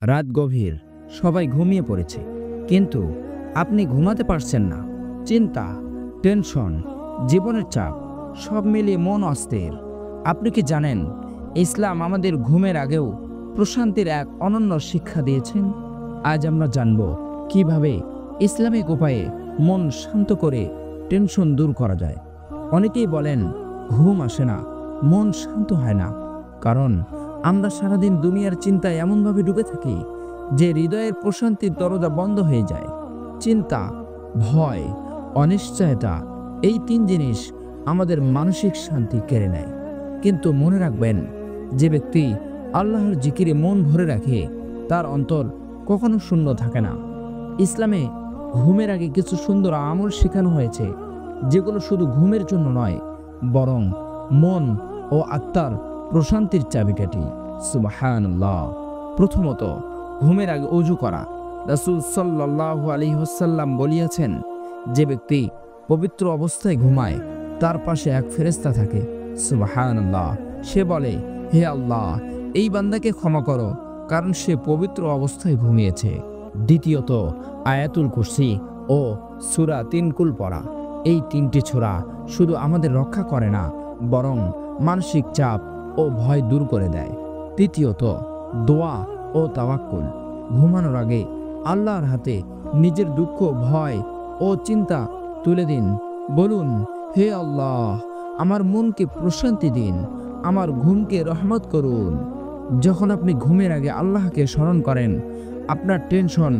রাত গভীর, সবাই ঘুমিয়ে পড়েছে, কিন্তু আপনি ঘুমাতে পারছেন না। চিন্তা, টেনশন, জীবনের চাপ সব মিলিয়ে মন অস্থির। আপনি কি জানেন, ইসলাম আমাদের ঘুমের আগেও প্রশান্তির এক অনন্য শিক্ষা দিয়েছেন? আজ আমরা জানব কিভাবে ইসলামিক উপায়ে মন শান্ত করে টেনশন দূর করা যায়। অনেকেই বলেন ঘুম আসে না, মন শান্ত হয় না, কারণ আমরা সারাদিন দুনিয়ার চিন্তায় এমনভাবে ডুবে থাকি যে হৃদয়ের প্রশান্তির দরজা বন্ধ হয়ে যায়। চিন্তা, ভয়, অনিশ্চয়তা, এই তিন জিনিস আমাদের মানসিক শান্তি কেড়ে নেয়। কিন্তু মনে রাখবেন, যে ব্যক্তি আল্লাহর জিকিরে মন ভরে রাখে তার অন্তর কখনো শূন্য থাকে না। ইসলামে ঘুমের আগে কিছু সুন্দর আমল শেখানো হয়েছে, যেগুলো শুধু ঘুমের জন্য নয়, বরং মন ও আত্মার প্রশান্তির চাবিকাঠি। সুবহানাল্লাহ। প্রথমত, ঘুমের আগে ওযু করা। রাসূল সাল্লাল্লাহু আলাইহি ওয়াসাল্লাম বলিয়াছেন, যে ব্যক্তি পবিত্র অবস্থায় ঘুমায় তার পাশে এক ফেরেশতা থাকে। সুবহানাল্লাহ। সে বলে, হে আল্লাহ, এই বান্দাকে ক্ষমা করো, কারণ সে পবিত্র অবস্থায় ঘুমিয়েছে। দ্বিতীয়ত, আয়াতুল কুরসি ও সূরা তিনকুল পড়া। এই তিনটি সূরা শুধু আমাদের রক্ষা করে না, বরং মানসিক চাপ ও ভয় দূর করে দেয়। তৃতীয়ত, দোয়া ও তাওয়াক্কুল। ঘুমানোর আগে আল্লাহর হাতে নিজের দুঃখ, ভয় ও চিন্তা তুলে দিন। বলুন, হে আল্লাহ, আমার মনকে প্রশান্তি দিন, আমার ঘুমকে রহমত করুন। যখন আপনি ঘুমের আগে আল্লাহকে স্মরণ করেন, আপনার টেনশন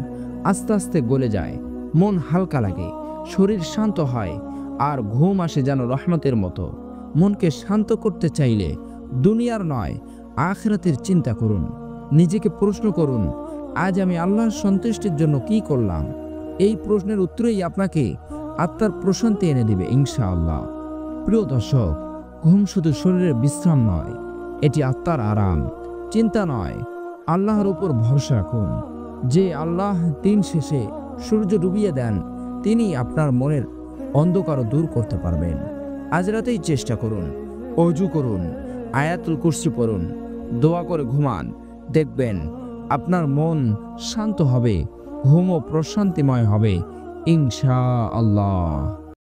আস্তে আস্তে গলে যায়, মন হালকা লাগে, শরীর শান্ত হয়, আর ঘুম আসে যেন রহমতের মতো। মনকে শান্ত করতে চাইলে দুনিয়ার নয়, আখিরাতের চিন্তা করুন। নিজেকে প্রশ্ন করুন, আজ আমি আল্লাহর সন্তুষ্টির জন্য কি করলাম? এই প্রশ্নের উত্তরেই আপনাকে আত্মার প্রশান্তি এনে দিবে ইনশাআল্লাহ। প্রিয় দর্শক, ঘুম শুধু শরীরের বিশ্রাম নয়, এটি আত্মার আরাম। চিন্তা নয়, আল্লাহর উপর ভরসা রাখুন। যে আল্লাহ দিন শেষে সূর্য ডুবিয়ে দেন, তিনি আপনার মনের অন্ধকারও দূর করতে পারবেন। আজ রাতেই চেষ্টা করুন, ওযু করুন, আয়াতুল কুরসি পড়ুন, দোয়া করে ঘুমান। দেখবেন আপনার মন শান্ত হবে, ঘুমও প্রশান্তিময় হবে ইনশাআল্লাহ।